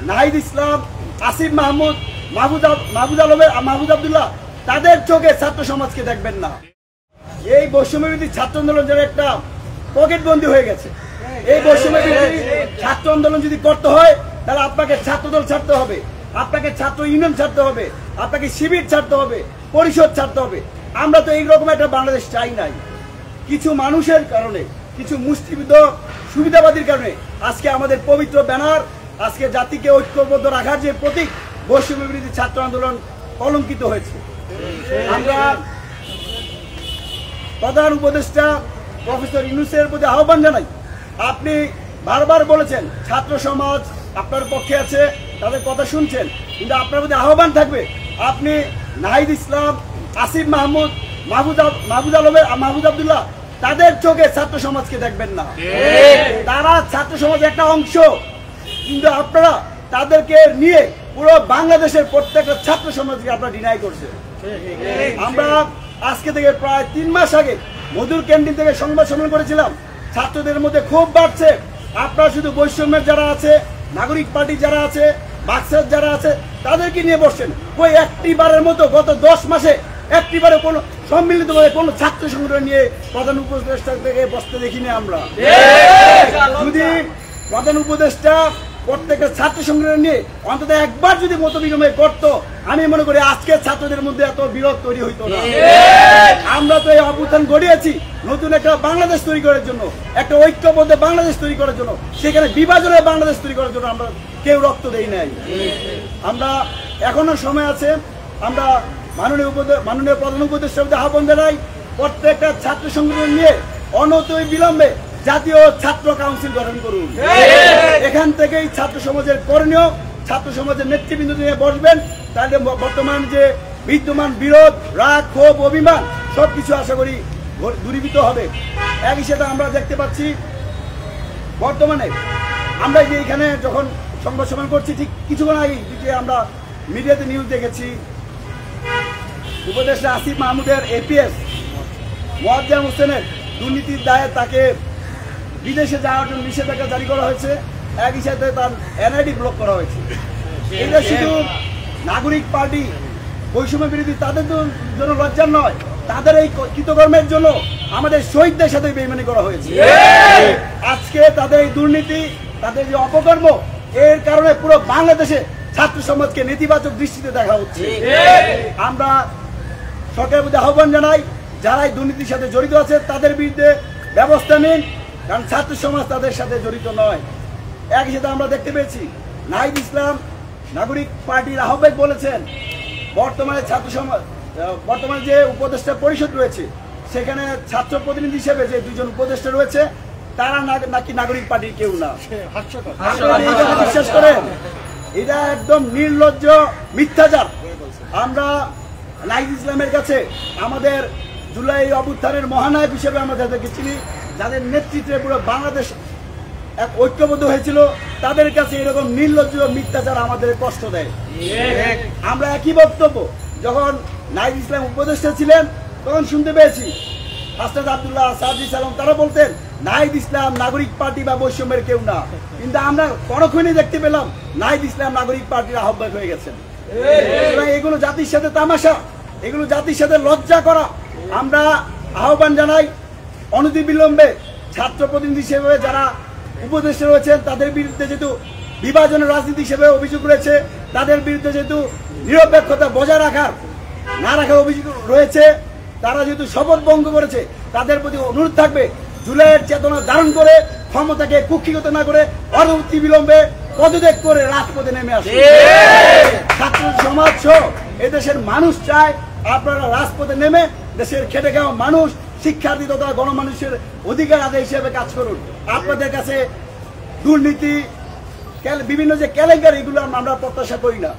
নাহিদ ইসলাম, আসিফ মাহমুদ, মাহবুব আব্দুল্লাহ তাদের চোখে ছাত্র সমাজকে দেখবেন না। এই বৈষম্যবিরোধী ছাত্র আন্দোলন যারা একটা পকেটবন্দি হয়ে গেছে। এই বৈষম্যবিরোধী ছাত্র আন্দোলন যদি করতে হয় তাহলে আপনাকে ছাত্রদল ছাড়তে হবে, আপনাকে ছাত্র ইউনিয়ন ছাড়তে হবে, আপনাকে শিবির ছাড়তে হবে, পরিষদ ছাড়তে হবে। আমরা তো এইরকম একটা বাংলাদেশ চাই নাই। কিছু মানুষের কারণে, কিছু মুষ্টিবিদ্ধ সুবিধাবাদীর কারণে আজকে আমাদের পবিত্র ব্যানার, আজকে জাতিকে ঐক্যবদ্ধ রাখার যে প্রতীক বৈষম্যবিরোধী ছাত্র আন্দোলন কলঙ্কিত হয়েছে। আমরা প্রধান উপদেষ্টা প্রফেসর ইউনূসের প্রতি আহ্বান জানাই। আপনি বারবার বলেছেন ছাত্র সমাজ আপনার পক্ষে আছে, তাদের কথা শুনছেন, কিন্তু আপনার প্রতি আহ্বান থাকবে আপনি নাহিদ ইসলাম, আসিফ মাহমুদ, মাহবুব আব্দুল্লাহ তাদের চোখে ছাত্র সমাজকে দেখবেন না। তারা ছাত্র সমাজের একটা অংশ, কিন্তু আপনারা তাদেরকে নিয়ে পুরো বাংলাদেশের প্রত্যেকটা ছাত্র সমাজকে আপনারা ডিনাই করছেন। আমরা আজকে থেকে প্রায় 3 মাস আগে মধুর ক্যান্টিন থেকে সংবাদ সম্মেলন করেছিলাম। ছাত্রদের মধ্যে ক্ষোভ বাড়ছে। আপনারা শুধু বৈষম্যের যারা আছে, নাগরিক পার্টি যারা আছে, বাক্সার যারা আছে তাদেরকে নিয়ে বসছেন। ওই একটিবারের মতো গত 10 মাসে একটিবারে কোনো সম্মিলিতভাবে কোনো ছাত্র সংগঠন নিয়ে প্রধান উপদেষ্টা থেকে বসতে দেখিনি আমরা। যদি প্রধান উপদেষ্টা প্রত্যেকটা ছাত্র সংগঠন নিয়ে অন্তত একবার যদি মত বিনিময় করতো, আমি মনে করি আজকে ছাত্রদের মধ্যে এত বিরোধ তৈরি হইতো না। আমরা তো এই অভ্যুত্থান গড়িয়েছি নতুন একটা বাংলাদেশ তৈরি করার জন্য, একটা ঐক্যবদ্ধ বাংলাদেশ তৈরি করার জন্য। সেখানে বিভাজনের বাংলাদেশ তৈরি করার জন্য আমরা কেউ রক্ত দেই নাই। আমরা এখনো সময় আছে। আমরা মাননীয় প্রধান উপদেষ্টার আহ্বান জানাই, প্রত্যেকটা ছাত্র সংগঠন নিয়ে অনতিবিলম্বে জাতীয় ছাত্র কাউন্সিল গঠন করুন। এখান থেকেই ছাত্র সমাজের করণীয়, ছাত্র সমাজের নেতৃবৃন্দ নিয়ে বসবেন। তাহলে বর্তমান যে বিদ্যমান বিরোধ, রাগ, ক্ষোভ, অভিমান সবকিছু আশা করি দূরীভূত হবে। একই সাথে আমরা দেখতে পাচ্ছি বর্তমানে আমরা যে এখানে যখন সংবাদ সম্মেলন করছি, ঠিক কিছুক্ষণ আগে আমরা মিডিয়াতে নিউজ দেখেছি, উপদেষ্টা আসিফ মাহমুদের এপিএস মোয়াজ্জেম হোসেনের দুর্নীতির দায়ে তাকে বিদেশে যাওয়ার জন্য নিষেধাজ্ঞা জারি করা হয়েছে। একই সাথে তার এনআইডি ব্লক করা হয়েছে। এটা শুধু নাগরিক পার্টি বৈষম্য বিরোধী তাদের জন্য লজ্জার নয়, তাদের এই কৃতকর্মের জন্য আমাদের শহীদদের সাথে বেইমানি করা হয়েছে। আজকে তাদের এই দুর্নীতি, তাদের যে অপকর্ম, এর কারণে পুরো বাংলাদেশে ছাত্র সমাজকে নেতিবাচক দৃষ্টিতে দেখা হচ্ছে। আমরা সরকারের প্রতি আহ্বান জানাই, যারা এই দুর্নীতির সাথে জড়িত আছে তাদের বিরুদ্ধে ব্যবস্থা নিন, কারণ ছাত্র সমাজ তাদের সাথে জড়িত নয়। একই সাথে আমরা দেখতে পেয়েছি নাহিদ ইসলাম নাগরিক পার্টির আহ্বায়ক বলেছেন বর্তমানে বর্তমানে যে উপদেষ্টা পরিষদ রয়েছে সেখানে ছাত্র প্রতিনিধি হিসেবে যে 2জন উপদেষ্টা রয়েছে তারা নাকি নাগরিক পার্টির কেউ না। বিশ্বাস করেন, এটা একদম নির্লজ্জ মিথ্যাচার। আমরা নাহিদ ইসলামের কাছে আমাদের জুলাই অভ্যুত্থানের মহানায়ক হিসেবে আমরা যাদেরকে চিনি, যাদের নেতৃত্বে পুরো বাংলাদেশ এক ঐক্যবদ্ধ হয়েছিল, তাদের কাছে এরকম নির্লজ্জ মিথ্যাচার আমাদের কষ্ট দেয়। আমরা একই বক্তব্য যখন নাহিদ ইসলাম উপদেষ্টা ছিলেন তখন শুনতে পেয়েছি হাসনাত আব্দুল্লাহ, সাজিদ আলম তারা বলতেন নাহিদ ইসলাম নাগরিক পার্টি বা বৈষম্যের কেউ না, কিন্তু আমরা পরক্ষণেই দেখতে পেলাম নাহিদ ইসলাম নাগরিক পার্টির আহ্বায়ক হয়ে গেছেন। এগুলো জাতির সাথে তামাশা, এগুলো জাতির সাথে লজ্জা করা। আমরা আহ্বান জানাই অনতিবিলম্বে ছাত্র প্রতিনিধি হিসেবে যারা উপদেষ্টা রয়েছেন তাদের বিরুদ্ধে যেহেতু বিভাজনের রাজনীতি হিসেবে অভিযোগ রয়েছে, তাদের বিরুদ্ধে যেহেতু নিরপেক্ষতা বজায় রাখার অভিযোগ রয়েছে, তারা যেহেতু শপথ ভঙ্গ করেছে, তাদের প্রতি অনুরোধ থাকবে জুলাইয়ের চেতনা ধারণ করে ক্ষমতাকে কুক্ষিগত না করে অনতিবিলম্বে পদত্যাগ করে রাজপথে নেমে আসে। ছাত্র সমাজ সহ এদেশের মানুষ চায় আপনারা রাজপথে নেমে দেশের খেটে খাওয়া মানুষ, শিক্ষার্থী তথা গণমানুষের অধিকার আদায় হিসেবে কাজ করুন। আপনাদের কাছে দুর্নীতি, বিভিন্ন যে কেলেঙ্কারি, এগুলো আমরা প্রত্যাশা করি না।